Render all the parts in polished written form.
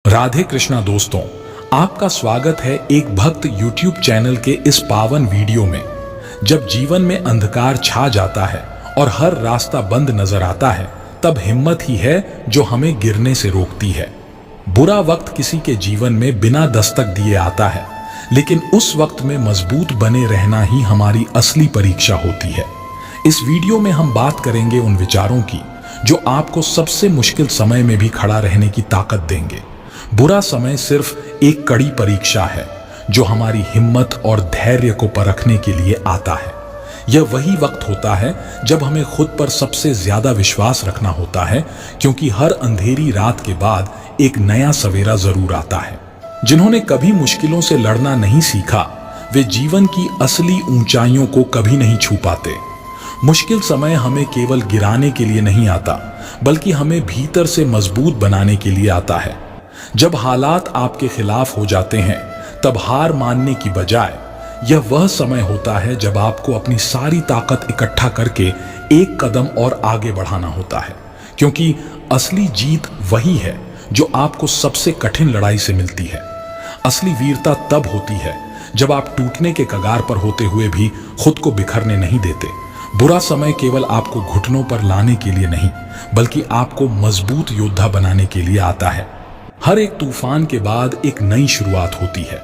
राधे कृष्णा दोस्तों, आपका स्वागत है एक भक्त YouTube चैनल के इस पावन वीडियो में। जब जीवन में अंधकार छा जाता है और हर रास्ता बंद नजर आता है, तब हिम्मत ही है जो हमें गिरने से रोकती है। बुरा वक्त किसी के जीवन में बिना दस्तक दिए आता है, लेकिन उस वक्त में मजबूत बने रहना ही हमारी असली परीक्षा होती है। इस वीडियो में हम बात करेंगे उन विचारों की जो आपको सबसे मुश्किल समय में भी खड़ा रहने की ताकत देंगे। बुरा समय सिर्फ एक कड़ी परीक्षा है जो हमारी हिम्मत और धैर्य को परखने के लिए आता है। यह वही वक्त होता है जब हमें खुद पर सबसे ज्यादा विश्वास रखना होता है, क्योंकि हर अंधेरी रात के बाद एक नया सवेरा जरूर आता है। जिन्होंने कभी मुश्किलों से लड़ना नहीं सीखा, वे जीवन की असली ऊंचाइयों को कभी नहीं छू पाते। मुश्किल समय हमें केवल गिराने के लिए नहीं आता, बल्कि हमें भीतर से मजबूत बनाने के लिए आता है। जब हालात आपके खिलाफ हो जाते हैं, तब हार मानने की बजाय यह वह समय होता है जब आपको अपनी सारी ताकत इकट्ठा करके एक कदम और आगे बढ़ाना होता है, क्योंकि असली जीत वही है जो आपको सबसे कठिन लड़ाई से मिलती है। असली वीरता तब होती है जब आप टूटने के कगार पर होते हुए भी खुद को बिखरने नहीं देते। बुरा समय केवल आपको घुटनों पर लाने के लिए नहीं, बल्कि आपको मजबूत योद्धा बनाने के लिए आता है। हर एक तूफान के बाद एक नई शुरुआत होती है।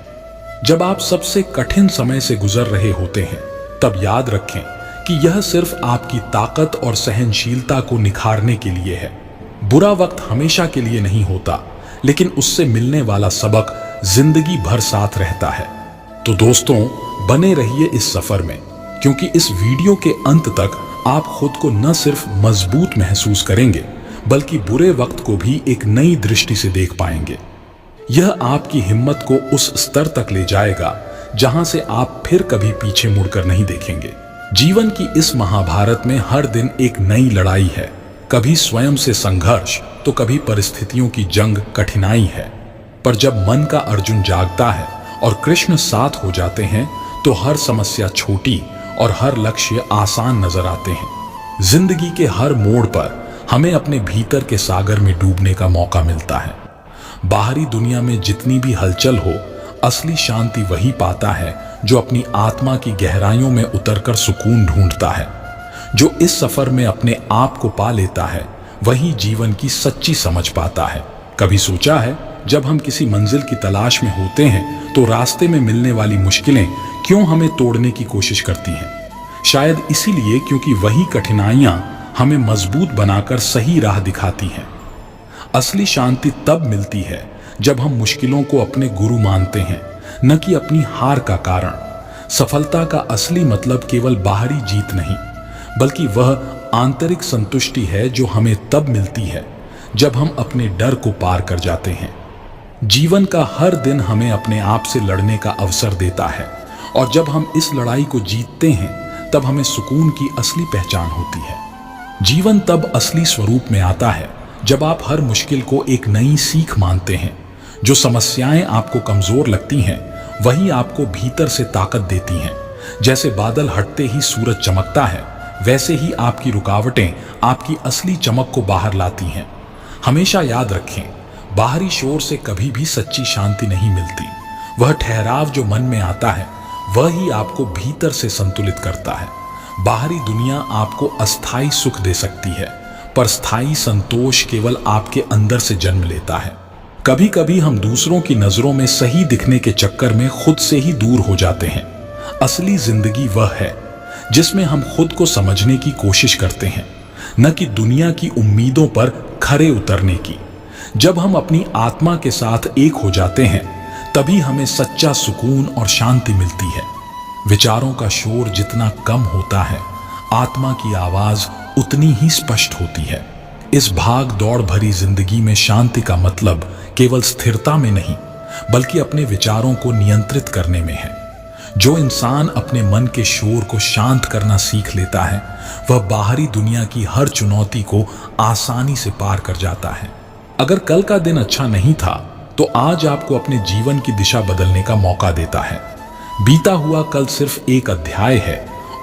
जब आप सबसे कठिन समय से गुजर रहे होते हैं, तब याद रखें कि यह सिर्फ आपकी ताकत और सहनशीलता को निखारने के लिए है। बुरा वक्त हमेशा के लिए नहीं होता, लेकिन उससे मिलने वाला सबक जिंदगी भर साथ रहता है। तो दोस्तों, बने रहिए इस सफर में, क्योंकि इस वीडियो के अंत तक आप खुद को न सिर्फ मजबूत महसूस करेंगे, बल्कि बुरे वक्त को भी एक नई दृष्टि से देख पाएंगे। यह आपकी हिम्मत को उस स्तर तक ले जाएगा जहां से आप फिर कभी पीछे मुड़कर नहीं देखेंगे। जीवन की इस महाभारत में हर दिन एक नई लड़ाई है। कभी स्वयं से संघर्ष, तो कभी परिस्थितियों की जंग, कठिनाई है। पर जब मन का अर्जुन जागता है और कृष्ण साथ हो जाते हैं, तो हर समस्या छोटी और हर लक्ष्य आसान नजर आते हैं। जिंदगी के हर मोड़ पर हमें अपने भीतर के सागर में डूबने का मौका मिलता है। बाहरी दुनिया में जितनी भी हलचल हो, असली शांति वही पाता है जो अपनी आत्मा की गहराइयों में उतरकर सुकून ढूंढता है। जो इस सफर में अपने आप को पा लेता है, वही जीवन की सच्ची समझ पाता है। कभी सोचा है, जब हम किसी मंजिल की तलाश में होते हैं, तो रास्ते में मिलने वाली मुश्किलें क्यों हमें तोड़ने की कोशिश करती हैं? शायद इसीलिए क्योंकि वही कठिनाइयां हमें मजबूत बनाकर सही राह दिखाती हैं। असली शांति तब मिलती है जब हम मुश्किलों को अपने गुरु मानते हैं, न कि अपनी हार का कारण। सफलता का असली मतलब केवल बाहरी जीत नहीं, बल्कि वह आंतरिक संतुष्टि है जो हमें तब मिलती है जब हम अपने डर को पार कर जाते हैं। जीवन का हर दिन हमें अपने आप से लड़ने का अवसर देता है, और जब हम इस लड़ाई को जीतते हैं, तब हमें सुकून की असली पहचान होती है। जीवन तब असली स्वरूप में आता है जब आप हर मुश्किल को एक नई सीख मानते हैं। जो समस्याएं आपको कमजोर लगती हैं, वही आपको भीतर से ताकत देती हैं। जैसे बादल हटते ही सूरज चमकता है, वैसे ही आपकी रुकावटें आपकी असली चमक को बाहर लाती हैं। हमेशा याद रखें, बाहरी शोर से कभी भी सच्ची शांति नहीं मिलती। वह ठहराव जो मन में आता है, वह ही आपको भीतर से संतुलित करता है। बाहरी दुनिया आपको अस्थाई सुख दे सकती है, पर स्थायी संतोष केवल आपके अंदर से जन्म लेता है। कभी कभी हम दूसरों की नजरों में सही दिखने के चक्कर में खुद से ही दूर हो जाते हैं। असली जिंदगी वह है जिसमें हम खुद को समझने की कोशिश करते हैं, न कि दुनिया की उम्मीदों पर खरे उतरने की। जब हम अपनी आत्मा के साथ एक हो जाते हैं, तभी हमें सच्चा सुकून और शांति मिलती है। विचारों का शोर जितना कम होता है, आत्मा की आवाज उतनी ही स्पष्ट होती है। इस भाग दौड़ भरी जिंदगी में शांति का मतलब केवल स्थिरता में नहीं, बल्कि अपने विचारों को नियंत्रित करने में है। जो इंसान अपने मन के शोर को शांत करना सीख लेता है, वह बाहरी दुनिया की हर चुनौती को आसानी से पार कर जाता है। अगर कल का दिन अच्छा नहीं था, तो आज आपको अपने जीवन की दिशा बदलने का मौका देता है। बीता हुआ कल सिर्फ एक अध्याय है,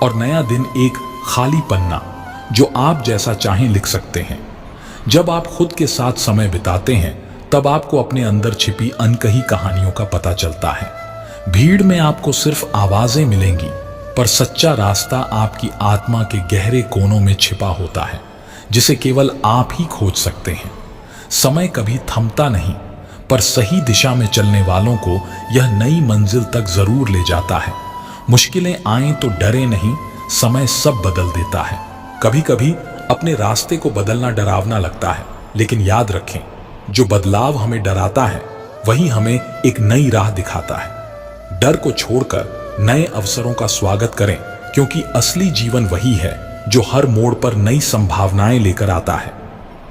और नया दिन एक खाली पन्ना जो आप जैसा चाहें लिख सकते हैं। जब आप खुद के साथ समय बिताते हैं, तब आपको अपने अंदर छिपी अनकही कहानियों का पता चलता है। भीड़ में आपको सिर्फ आवाजें मिलेंगी, पर सच्चा रास्ता आपकी आत्मा के गहरे कोनों में छिपा होता है, जिसे केवल आप ही खोज सकते हैं। समय कभी थमता नहीं, पर सही दिशा में चलने वालों को यह नई मंजिल तक जरूर ले जाता है। मुश्किलें आएं तो डरे नहीं, समय सब बदल देता है। कभी कभी अपने रास्ते को बदलना डरावना लगता है, लेकिन याद रखें, जो बदलाव हमें डराता है वही हमें एक नई राह दिखाता है। डर को छोड़कर नए अवसरों का स्वागत करें, क्योंकि असली जीवन वही है जो हर मोड़ पर नई संभावनाएं लेकर आता है।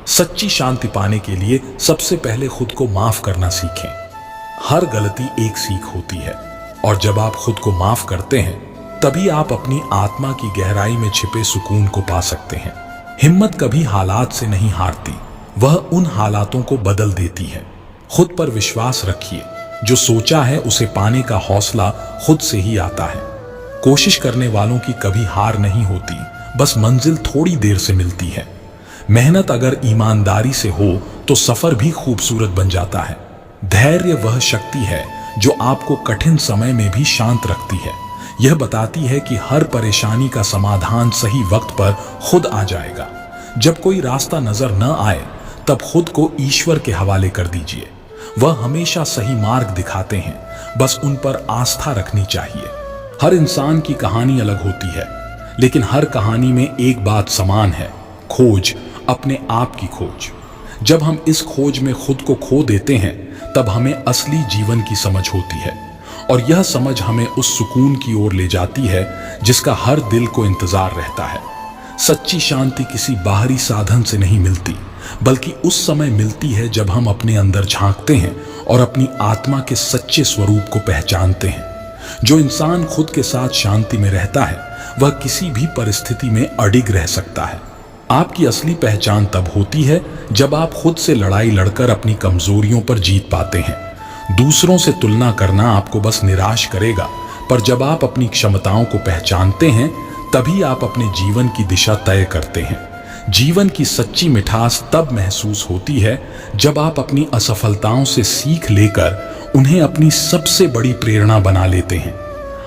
सच्ची शांति पाने के लिए सबसे पहले खुद को माफ करना सीखें। हर गलती एक सीख होती है, और जब आप खुद को माफ करते हैं तभी आप अपनी आत्मा की गहराई में छिपे सुकून को पा सकते हैं। हिम्मत कभी हालात से नहीं हारती, वह उन हालातों को बदल देती है। खुद पर विश्वास रखिए, जो सोचा है उसे पाने का हौसला खुद से ही आता है। कोशिश करने वालों की कभी हार नहीं होती, बस मंजिल थोड़ी देर से मिलती है। मेहनत अगर ईमानदारी से हो तो सफर भी खूबसूरत बन जाता है। धैर्य वह शक्ति है जो आपको कठिन समय में भी शांत रखती है। यह बताती है कि हर परेशानी का समाधान सही वक्त पर खुद आ जाएगा। जब कोई रास्ता नजर न आए तब खुद को ईश्वर के हवाले कर दीजिए। वह हमेशा सही मार्ग दिखाते हैं, बस उन पर आस्था रखनी चाहिए। हर इंसान की कहानी अलग होती है, लेकिन हर कहानी में एक बात समान है, खोज, अपने आप की खोज। जब हम इस खोज में खुद को खो देते हैं तब हमें असली जीवन की समझ होती है, और यह समझ हमें उस सुकून की ओर ले जाती है जिसका हर दिल को इंतजार रहता है। सच्ची शांति किसी बाहरी साधन से नहीं मिलती, बल्कि उस समय मिलती है जब हम अपने अंदर झांकते हैं और अपनी आत्मा के सच्चे स्वरूप को पहचानते हैं। जो इंसान खुद के साथ शांति में रहता है वह किसी भी परिस्थिति में अडिग रह सकता है। आपकी असली पहचान तब होती है जब आप खुद से लड़ाई लड़कर अपनी कमजोरियों पर जीत पाते हैं। दूसरों से तुलना करना आपको बस निराश करेगा, पर जब आप अपनी क्षमताओं को पहचानते हैं तभी आप अपने जीवन की दिशा तय करते हैं। जीवन की सच्ची मिठास तब महसूस होती है जब आप अपनी असफलताओं से सीख लेकर उन्हें अपनी सबसे बड़ी प्रेरणा बना लेते हैं।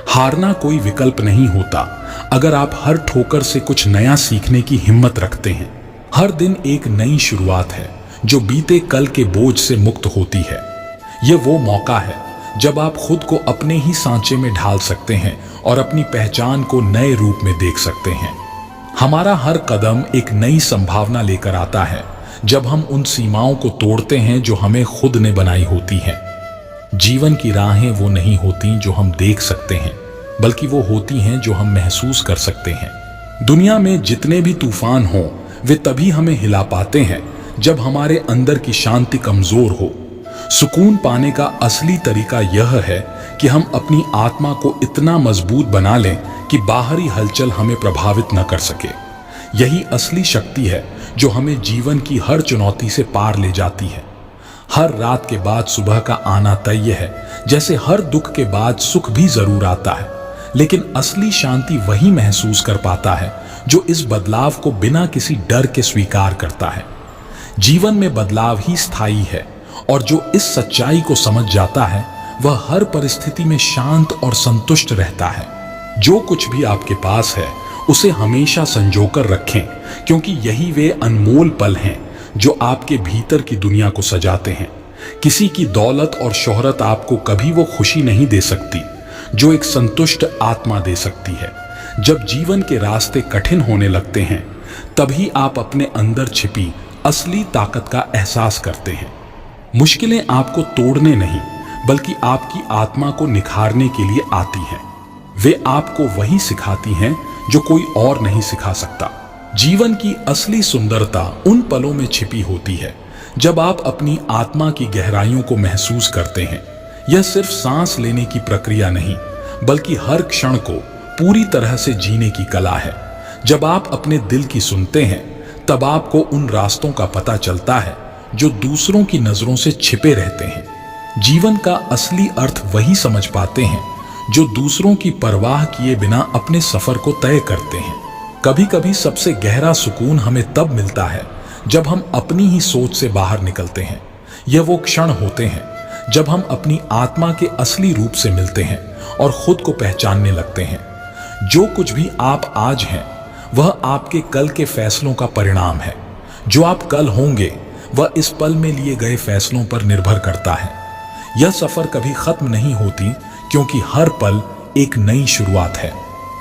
हारना कोई विकल्प नहीं होता अगर आप हर ठोकर से कुछ नया सीखने की हिम्मत रखते हैं। हर दिन एक नई शुरुआत है जो बीते कल के बोझ से मुक्त होती है। यह वो मौका है जब आप खुद को अपने ही सांचे में ढाल सकते हैं और अपनी पहचान को नए रूप में देख सकते हैं। हमारा हर कदम एक नई संभावना लेकर आता है जब हम उन सीमाओं को तोड़ते हैं जो हमें खुद ने बनाई होती हैं। जीवन की राहें वो नहीं होती जो हम देख सकते हैं, बल्कि वो होती हैं जो हम महसूस कर सकते हैं। दुनिया में जितने भी तूफान हों वे तभी हमें हिला पाते हैं जब हमारे अंदर की शांति कमजोर हो। सुकून पाने का असली तरीका यह है कि हम अपनी आत्मा को इतना मजबूत बना लें कि बाहरी हलचल हमें प्रभावित न कर सके। यही असली शक्ति है जो हमें जीवन की हर चुनौती से पार ले जाती है। हर रात के बाद सुबह का आना तय है, जैसे हर दुख के बाद सुख भी जरूर आता है। लेकिन असली शांति वही महसूस कर पाता है जो इस बदलाव को बिना किसी डर के स्वीकार करता है। जीवन में बदलाव ही स्थायी है, और जो इस सच्चाई को समझ जाता है वह हर परिस्थिति में शांत और संतुष्ट रहता है। जो कुछ भी आपके पास है उसे हमेशा संजोकर रखें, क्योंकि यही वे अनमोल पल हैं जो आपके भीतर की दुनिया को सजाते हैं। किसी की दौलत और शोहरत आपको कभी वो खुशी नहीं दे सकती जो एक संतुष्ट आत्मा दे सकती है। जब जीवन के रास्ते कठिन होने लगते हैं तभी आप अपने अंदर छिपी असली ताकत का एहसास करते हैं। मुश्किलें आपको तोड़ने नहीं बल्कि आपकी आत्मा को निखारने के लिए आती हैं। वे आपको वही सिखाती हैं जो कोई और नहीं सिखा सकता। जीवन की असली सुंदरता उन पलों में छिपी होती है जब आप अपनी आत्मा की गहराइयों को महसूस करते हैं। यह सिर्फ सांस लेने की प्रक्रिया नहीं, बल्कि हर क्षण को पूरी तरह से जीने की कला है। जब आप अपने दिल की सुनते हैं तब आपको उन रास्तों का पता चलता है जो दूसरों की नजरों से छिपे रहते हैं। जीवन का असली अर्थ वही समझ पाते हैं जो दूसरों की परवाह किए बिना अपने सफर को तय करते हैं। कभी कभी सबसे गहरा सुकून हमें तब मिलता है जब हम अपनी ही सोच से बाहर निकलते हैं, यह वो क्षण होते हैं जब हम अपनी आत्मा के असली रूप से मिलते हैं और खुद को पहचानने लगते हैं। जो कुछ भी आप आज हैं वह आपके कल के फैसलों का परिणाम है। जो आप कल होंगे वह इस पल में लिए गए फैसलों पर निर्भर करता है। यह सफर कभी खत्म नहीं होती, क्योंकि हर पल एक नई शुरुआत है।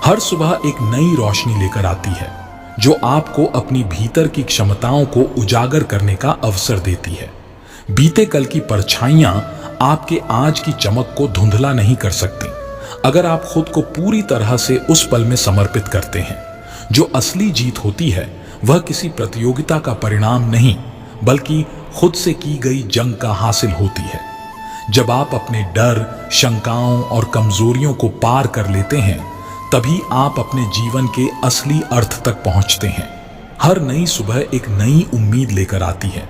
हर सुबह एक नई रोशनी लेकर आती है जो आपको अपनी भीतर की क्षमताओं को उजागर करने का अवसर देती है। बीते कल की परछाइयां आपके आज की चमक को धुंधला नहीं कर सकती, अगर आप खुद को पूरी तरह से उस पल में समर्पित करते हैं। जो असली जीत होती है वह किसी प्रतियोगिता का परिणाम नहीं, बल्कि खुद से की गई जंग का हासिल होती है। जब आप अपने डर, शंकाओं और कमजोरियों को पार कर लेते हैं, तभी आप अपने जीवन के असली अर्थ तक पहुंचते हैं। हर नई सुबह एक नई उम्मीद लेकर आती है।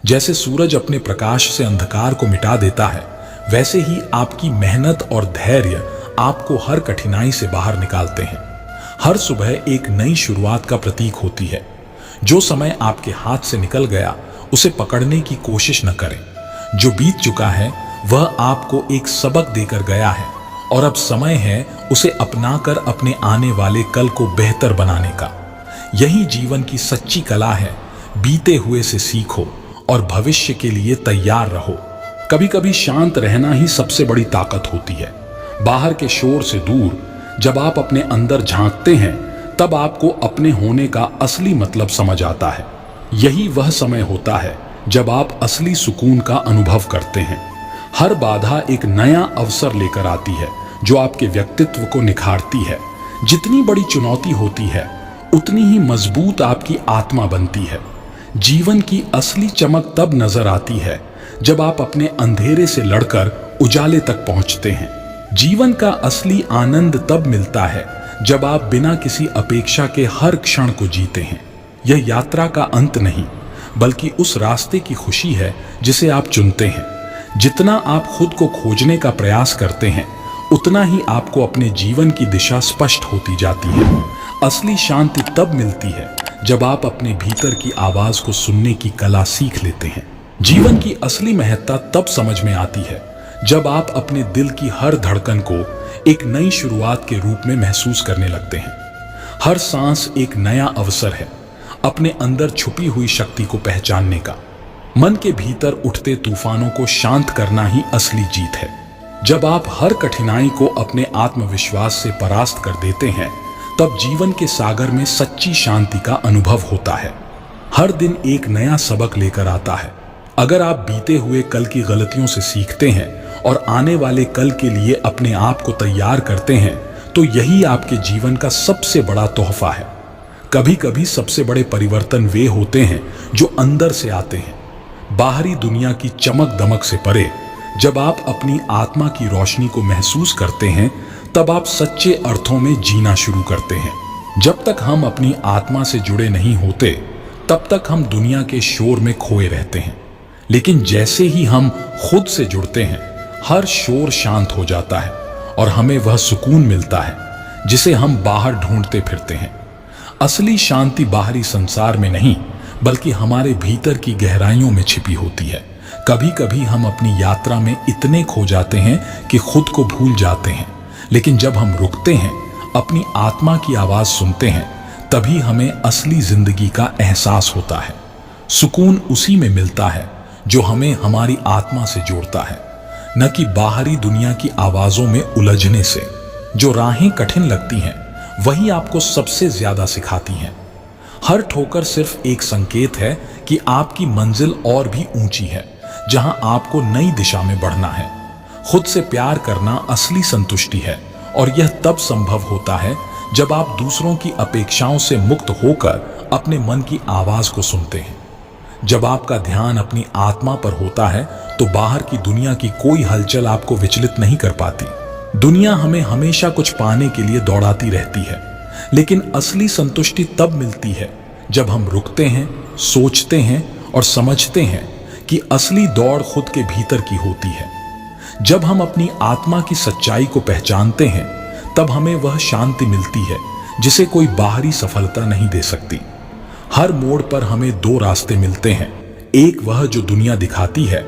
जैसे सूरज अपने प्रकाश से अंधकार को मिटा देता है, वैसे ही आपकी मेहनत और धैर्य आपको हर कठिनाई से बाहर निकालते हैं। हर सुबह एक नई शुरुआत का प्रतीक होती है। जो समय आपके हाथ से निकल गया उसे पकड़ने की कोशिश न करें। जो बीत चुका है वह आपको एक सबक देकर गया है, और अब समय है उसे अपनाकर अपने आने वाले कल को बेहतर बनाने का। यही जीवन की सच्ची कला है। बीते हुए से सीखो और भविष्य के लिए तैयार रहो। कभी कभी शांत रहना ही सबसे बड़ी ताकत होती है। बाहर के शोर से दूर जब आप अपने अंदर झांकते हैं, तब आपको अपने होने का असली मतलब समझ आता है। यही वह समय होता है जब आप असली सुकून का अनुभव करते हैं। हर बाधा एक नया अवसर लेकर आती है जो आपके व्यक्तित्व को निखारती है। जितनी बड़ी चुनौती होती है उतनी ही मजबूत आपकी आत्मा बनती है। जीवन की असली चमक तब नजर आती है जब आप अपने अंधेरे से लड़कर उजाले तक पहुंचते हैं। जीवन का असली आनंद तब मिलता है जब आप बिना किसी अपेक्षा के हर क्षण को जीते हैं। यह यात्रा का अंत नहीं, बल्कि उस रास्ते की खुशी है जिसे आप चुनते हैं। जितना आप खुद को खोजने का प्रयास करते हैं, उतना ही आपको अपने जीवन की दिशा स्पष्ट होती जाती है। असली शांति तब मिलती है जब आप अपने भीतर की आवाज को सुनने की कला सीख लेते हैं। जीवन की असली महत्ता तब समझ में आती है जब आप अपने दिल की हर धड़कन को एक नई शुरुआत के रूप में महसूस करने लगते हैं। हर सांस एक नया अवसर है अपने अंदर छुपी हुई शक्ति को पहचानने का। मन के भीतर उठते तूफानों को शांत करना ही असली जीत है। जब आप हर कठिनाई को अपने आत्मविश्वास से परास्त कर देते हैं, तब जीवन के सागर में सच्ची शांति का अनुभव होता है। हर दिन एक नया सबक लेकर आता है। अगर आप बीते हुए कल की गलतियों से सीखते हैं और आने वाले कल के लिए अपने आप को तैयार करते हैं, तो यही आपके जीवन का सबसे बड़ा तोहफा है। कभी कभी सबसे बड़े परिवर्तन वे होते हैं जो अंदर से आते हैं, बाहरी दुनिया की चमक दमक से परे। जब आप अपनी आत्मा की रोशनी को महसूस करते हैं, तब आप सच्चे अर्थों में जीना शुरू करते हैं। जब तक हम अपनी आत्मा से जुड़े नहीं होते, तब तक हम दुनिया के शोर में खोए रहते हैं। लेकिन जैसे ही हम खुद से जुड़ते हैं, हर शोर शांत हो जाता है और हमें वह सुकून मिलता है जिसे हम बाहर ढूंढते फिरते हैं। असली शांति बाहरी संसार में नहीं, बल्कि हमारे भीतर की गहराइयों में छिपी होती है। कभी कभी हम अपनी यात्रा में इतने खो जाते हैं कि खुद को भूल जाते हैं, लेकिन जब हम रुकते हैं, अपनी आत्मा की आवाज सुनते हैं, तभी हमें असली जिंदगी का एहसास होता है। सुकून उसी में मिलता है जो हमें हमारी आत्मा से जोड़ता है, न कि बाहरी दुनिया की आवाजों में उलझने से। जो राहें कठिन लगती हैं, वही आपको सबसे ज्यादा सिखाती हैं। हर ठोकर सिर्फ एक संकेत है कि आपकी मंजिल और भी ऊंची है, जहां आपको नई दिशा में बढ़ना है। खुद से प्यार करना असली संतुष्टि है, और यह तब संभव होता है जब आप दूसरों की अपेक्षाओं से मुक्त होकर अपने मन की आवाज को सुनते हैं। जब आपका ध्यान अपनी आत्मा पर होता है, तो बाहर की दुनिया की कोई हलचल आपको विचलित नहीं कर पाती। दुनिया हमें हमेशा कुछ पाने के लिए दौड़ाती रहती है, लेकिन असली संतुष्टि तब मिलती है जब हम रुकते हैं, सोचते हैं और समझते हैं कि असली दौड़ खुद के भीतर की होती है। जब हम अपनी आत्मा की सच्चाई को पहचानते हैं, तब हमें वह शांति मिलती है जिसे कोई बाहरी सफलता नहीं दे सकती। हर मोड़ पर हमें दो रास्ते मिलते हैं, एक वह जो दुनिया दिखाती है,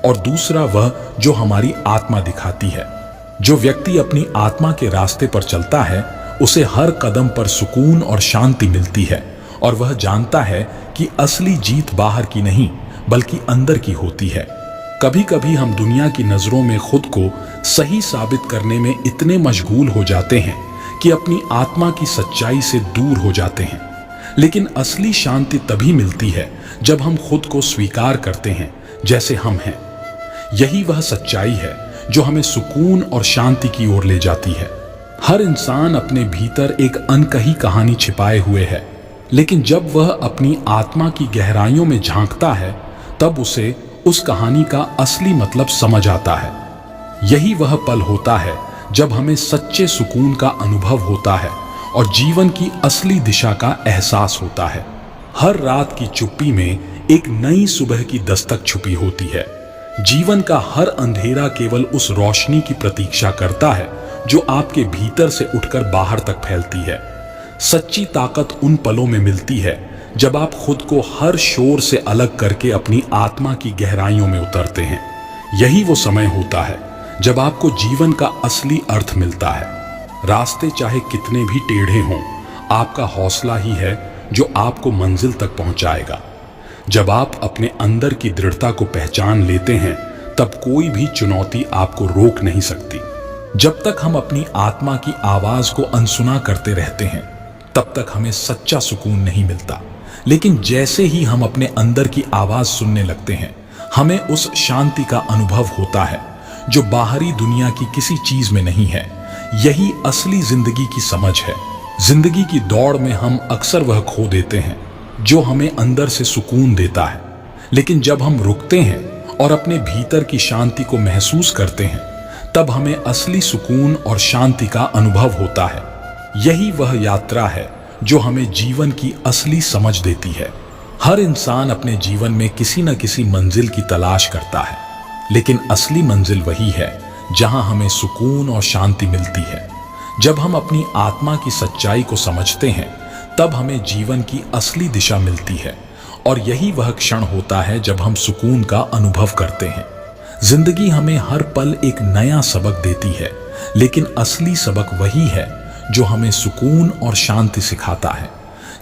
और दूसरा वह जो हमारी आत्मा दिखाती है। जो व्यक्ति अपनी आत्मा के रास्ते पर चलता है उसे हर कदम पर सुकून और शांति मिलती है और वह जानता है कि असली जीत बाहर की नहीं बल्कि अंदर की होती है। कभी कभी हम दुनिया की नजरों में खुद को सही साबित करने में इतने मशगूल हो जाते हैं कि अपनी आत्मा की सच्चाई से दूर हो जाते हैं। लेकिन असली शांति तभी मिलती है जब हम खुद को स्वीकार करते हैं जैसे हम हैं। यही वह सच्चाई है जो हमें सुकून और शांति की ओर ले जाती है। हर इंसान अपने भीतर एक अनकही कहानी छिपाए हुए है, लेकिन जब वह अपनी आत्मा की गहराइयों में झांकता है तब उसे उस कहानी का असली मतलब समझ आता है। यही वह पल होता है जब हमें सच्चे सुकून का अनुभव होता है और जीवन की असली दिशा का एहसास होता है। हर रात की चुप्पी में एक नई सुबह की दस्तक छुपी होती है। जीवन का हर अंधेरा केवल उस रोशनी की प्रतीक्षा करता है जो आपके भीतर से उठकर बाहर तक फैलती है। सच्ची ताकत उन पलों में मिलती है जब आप खुद को हर शोर से अलग करके अपनी आत्मा की गहराइयों में उतरते हैं। यही वो समय होता है जब आपको जीवन का असली अर्थ मिलता है। रास्ते चाहे कितने भी टेढ़े हों, आपका हौसला ही है जो आपको मंजिल तक पहुंचाएगा। जब आप अपने अंदर की दृढ़ता को पहचान लेते हैं तब कोई भी चुनौती आपको रोक नहीं सकती। जब तक हम अपनी आत्मा की आवाज को अनसुना करते रहते हैं तब तक हमें सच्चा सुकून नहीं मिलता। लेकिन जैसे ही हम अपने अंदर की आवाज सुनने लगते हैं हमें उस शांति का अनुभव होता है जो बाहरी दुनिया की किसी चीज में नहीं है। यही असली जिंदगी की समझ है। जिंदगी की दौड़ में हम अक्सर वह खो देते हैं जो हमें अंदर से सुकून देता है। लेकिन जब हम रुकते हैं और अपने भीतर की शांति को महसूस करते हैं तब हमें असली सुकून और शांति का अनुभव होता है। यही वह यात्रा है जो हमें जीवन की असली समझ देती है। हर इंसान अपने जीवन में किसी न किसी मंजिल की तलाश करता है, लेकिन असली मंजिल वही है जहां हमें सुकून और शांति मिलती है। जब हम अपनी आत्मा की सच्चाई को समझते हैं तब हमें जीवन की असली दिशा मिलती है और यही वह क्षण होता है जब हम सुकून का अनुभव करते हैं। जिंदगी हमें हर पल एक नया सबक देती है, लेकिन असली सबक वही है जो हमें सुकून और शांति सिखाता है।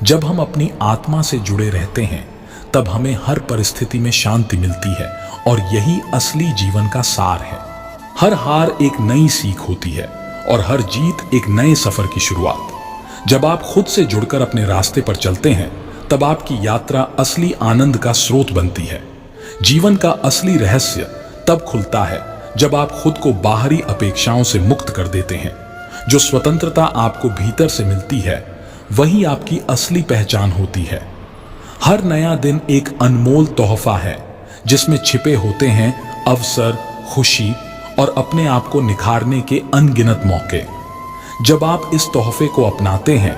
जब हम अपनी आत्मा से जुड़े रहते हैं तब हमें हर परिस्थिति में शांति मिलती है और यही असली जीवन का सार है। हर हार एक नई सीख होती है और हर जीत एक नए सफर की शुरुआत। जब आप खुद से जुड़कर अपने रास्ते पर चलते हैं तब आपकी यात्रा असली आनंद का स्रोत बनती है। जीवन का असली रहस्य तब खुलता है जब आप खुद को बाहरी अपेक्षाओं से मुक्त कर देते हैं। जो स्वतंत्रता आपको भीतर से मिलती है वही आपकी असली पहचान होती है। हर नया दिन एक अनमोल तोहफा है जिसमें छिपे होते हैं अवसर, खुशी और अपने आप को निखारने के अनगिनत मौके। जब आप इस तोहफे को अपनाते हैं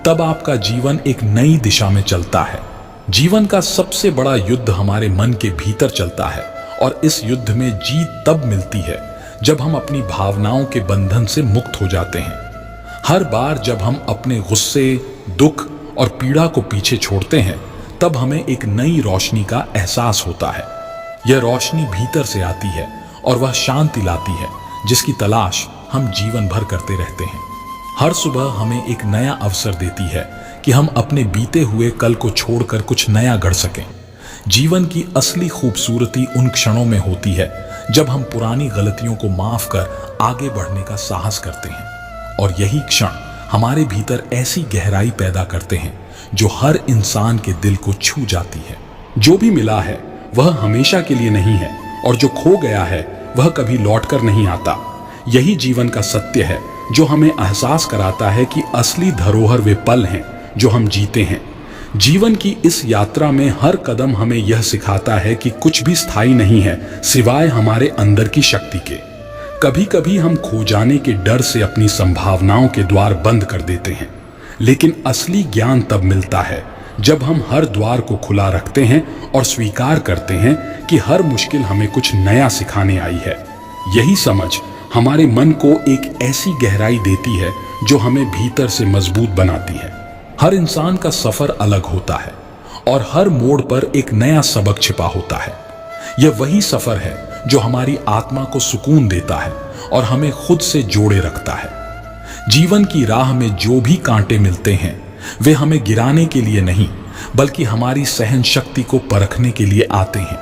तब आपका जीवन एक नई दिशा में चलता है। जीवन का सबसे बड़ा युद्ध हमारे मन के भीतर चलता है और इस युद्ध में जीत तब मिलती है जब हम अपनी भावनाओं के बंधन से मुक्त हो जाते हैं। हर बार जब हम अपने गुस्से, दुख और पीड़ा को पीछे छोड़ते हैं तब हमें एक नई रोशनी का एहसास होता है। यह रोशनी भीतर से आती है और वह शांति लाती है जिसकी तलाश हम जीवन भर करते रहते हैं। हर सुबह हमें एक नया अवसर देती है कि हम अपने बीते हुए कल को छोड़कर कुछ नया गढ़ सकें। जीवन की असली खूबसूरती उन क्षणों में होती है जब हम पुरानी गलतियों को माफ कर आगे बढ़ने का साहस करते हैं, और यही क्षण हमारे भीतर ऐसी गहराई पैदा करते हैं जो हर इंसान के दिल को छू जाती है। जो भी मिला है वह हमेशा के लिए नहीं है और जो खो गया है वह कभी लौटकर नहीं आता। यही जीवन का सत्य है जो हमें एहसास कराता है कि असली धरोहर वे पल हैं जो हम जीते हैं। जीवन की इस यात्रा में हर कदम हमें यह सिखाता है कि कुछ भी स्थायी नहीं है सिवाय हमारे अंदर की शक्ति के। कभी कभी हम खो जाने के डर से अपनी संभावनाओं के द्वार बंद कर देते हैं, लेकिन असली ज्ञान तब मिलता है जब हम हर द्वार को खुला रखते हैं और स्वीकार करते हैं कि हर मुश्किल हमें कुछ नया सिखाने आई है। यही समझ हमारे मन को एक ऐसी गहराई देती है जो हमें भीतर से मजबूत बनाती है। हर इंसान का सफर अलग होता है और हर मोड़ पर एक नया सबक छिपा होता है। यह वही सफर है जो हमारी आत्मा को सुकून देता है और हमें खुद से जोड़े रखता है। जीवन की राह में जो भी कांटे मिलते हैं वे हमें गिराने के लिए नहीं बल्कि हमारी सहन शक्ति को परखने के लिए आते हैं।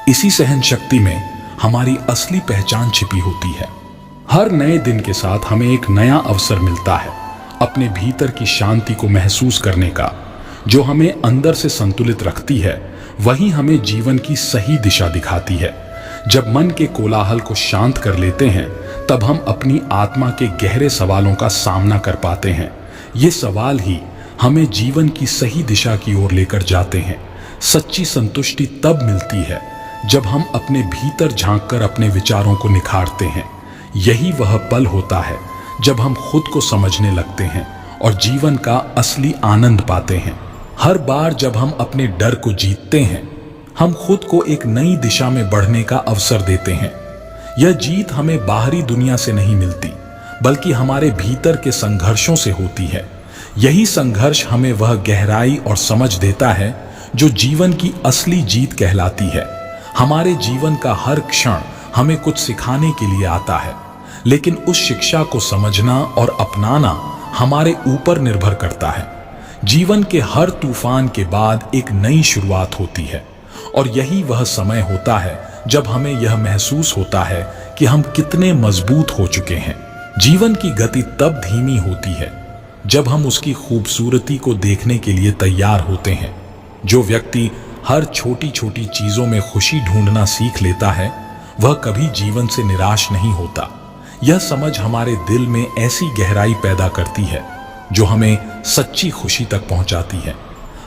इसी सहन शक्ति में हमारी असली पहचान छिपी होती है। हर नए दिन के साथ हमें एक नया अवसर मिलता है अपने भीतर की शांति को महसूस करने का। जो हमें अंदर से संतुलित रखती है वही हमें जीवन की सही दिशा दिखाती है। जब मन के कोलाहल को शांत कर लेते हैं तब हम अपनी आत्मा के गहरे सवालों का सामना कर पाते हैं। ये सवाल ही हमें जीवन की सही दिशा की ओर लेकर जाते हैं। सच्ची संतुष्टि तब मिलती है जब हम अपने भीतर झांककर अपने विचारों को निखारते हैं। यही वह पल होता है जब हम खुद को समझने लगते हैं और जीवन का असली आनंद पाते हैं। हर बार जब हम अपने डर को जीतते हैं हम खुद को एक नई दिशा में बढ़ने का अवसर देते हैं। यह जीत हमें बाहरी दुनिया से नहीं मिलती बल्कि हमारे भीतर के संघर्षों से होती है। यही संघर्ष हमें वह गहराई और समझ देता है जो जीवन की असली जीत कहलाती है। हमारे जीवन का हर क्षण हमें कुछ सिखाने के लिए आता है, लेकिन उस शिक्षा को समझना और अपनाना हमारे ऊपर निर्भर करता है। जीवन के हर तूफान के बाद एक नई शुरुआत होती है और यही वह समय होता है जब हमें यह महसूस होता है कि हम कितने मजबूत हो चुके हैं। जीवन की गति तब धीमी होती है जब हम उसकी खूबसूरती को देखने के लिए तैयार होते हैं। जो व्यक्ति हर छोटी छोटी चीजों में खुशी ढूंढना सीख लेता है वह कभी जीवन से निराश नहीं होता। यह समझ हमारे दिल में ऐसी गहराई पैदा करती है जो हमें सच्ची खुशी तक पहुंचाती है।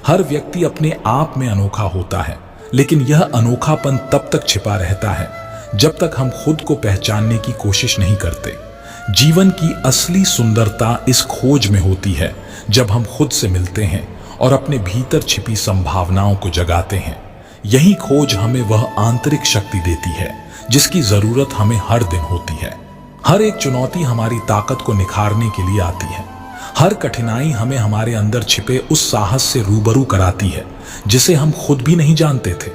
हर व्यक्ति अपने आप में अनोखा होता है, लेकिन यह अनोखापन तब तक छिपा रहता है जब तक हम खुद को पहचानने की कोशिश नहीं करते। जीवन की असली सुंदरता इस खोज में होती है जब हम खुद से मिलते हैं और अपने भीतर छिपी संभावनाओं को जगाते हैं। यही खोज हमें वह आंतरिक शक्ति देती है जिसकी जरूरत हमें हर दिन होती है। हर एक चुनौती हमारी ताकत को निखारने के लिए आती है। हर कठिनाई हमें हमारे अंदर छिपे उस साहस से रूबरू कराती है जिसे हम खुद भी नहीं जानते थे।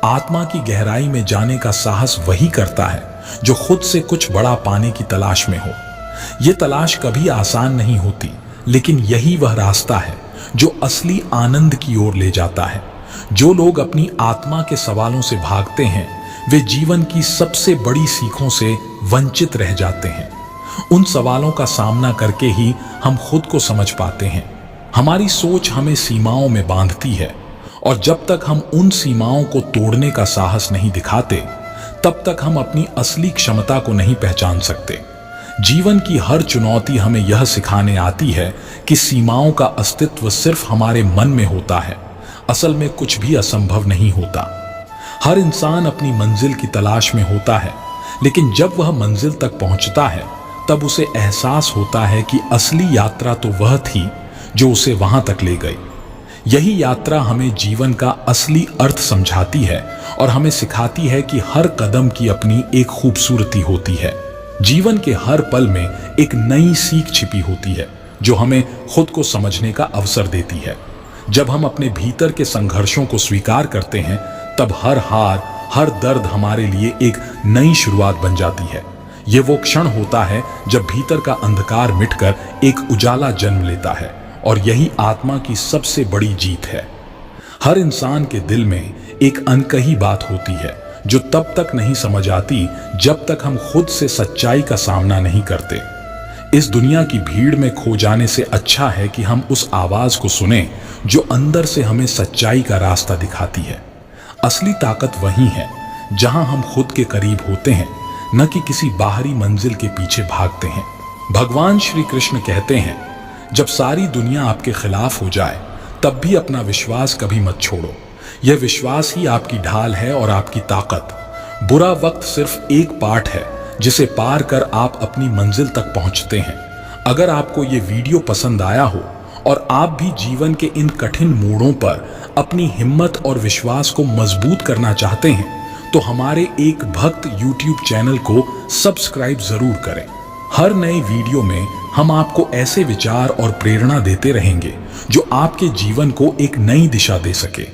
आत्मा की गहराई में जाने का साहस वही करता है जो खुद से कुछ बड़ा पाने की तलाश में हो। यह तलाश कभी आसान नहीं होती, लेकिन यही वह रास्ता है जो असली आनंद की ओर ले जाता है। जो लोग अपनी आत्मा के सवालों से भागते हैं वे जीवन की सबसे बड़ी सीखों से वंचित रह जाते हैं। उन सवालों का सामना करके ही हम खुद को समझ पाते हैं। हमारी सोच हमें सीमाओं में बांधती है और जब तक हम उन सीमाओं को तोड़ने का साहस नहीं दिखाते तब तक हम अपनी असली क्षमता को नहीं पहचान सकते। जीवन की हर चुनौती हमें यह सिखाने आती है कि सीमाओं का अस्तित्व सिर्फ हमारे मन में होता है। असल में कुछ भी असंभव नहीं होता। हर इंसान अपनी मंजिल की तलाश में होता है, लेकिन जब वह मंजिल तक पहुंचता है तब उसे एहसास होता है कि असली यात्रा तो वह थी जो उसे वहां तक ले गई। यही यात्रा हमें जीवन का असली अर्थ समझाती है और हमें सिखाती है कि हर कदम की अपनी एक खूबसूरती होती है। जीवन के हर पल में एक नई सीख छिपी होती है जो हमें खुद को समझने का अवसर देती है। जब हम अपने भीतर के संघर्षों को स्वीकार करते हैं तब हर हार, हर दर्द हमारे लिए एक नई शुरुआत बन जाती है। यह वो क्षण होता है जब भीतर का अंधकार मिटकर एक उजाला जन्म लेता है और यही आत्मा की सबसे बड़ी जीत है। हर इंसान के दिल में एक अनकही बात होती है जो तब तक नहीं समझ आती जब तक हम खुद से सच्चाई का सामना नहीं करते। इस दुनिया की भीड़ में खो जाने से अच्छा है कि हम उस आवाज को सुने जो अंदर से हमें सच्चाई का रास्ता दिखाती है। असली ताकत वही है जहां हम खुद के करीब होते हैं, न कि किसी बाहरी मंजिल के पीछे भागते हैं। भगवान श्री कृष्ण कहते हैं, जब सारी दुनिया आपके खिलाफ हो जाए तब भी अपना विश्वास कभी मत छोड़ो। यह विश्वास ही आपकी ढाल है और आपकी ताकत। बुरा वक्त सिर्फ एक पार्ट है जिसे पार कर आप अपनी मंजिल तक पहुंचते हैं। अगर आपको ये वीडियो पसंद आया हो और आप भी जीवन के इन कठिन मोड़ों पर अपनी हिम्मत और विश्वास को मजबूत करना चाहते हैं तो हमारे एक भक्त YouTube चैनल को सब्सक्राइब जरूर करें। हर नए वीडियो में हम आपको ऐसे विचार और प्रेरणा देते रहेंगे जो आपके जीवन को एक नई दिशा दे सके।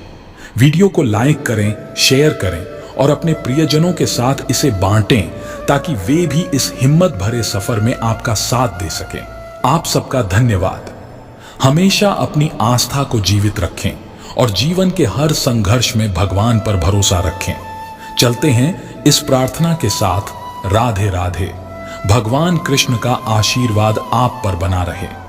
वीडियो को लाइक करें, शेयर करें और अपने प्रियजनों के साथ इसे बांटें ताकि वे भी इस हिम्मत भरे सफर में आपका साथ दे सकें। आप सबका धन्यवाद। हमेशा अपनी आस्था को जीवित रखें और जीवन के हर संघर्ष में भगवान पर भरोसा रखें। चलते हैं इस प्रार्थना के साथ। राधे राधे। भगवान कृष्ण का आशीर्वाद आप पर बना रहे।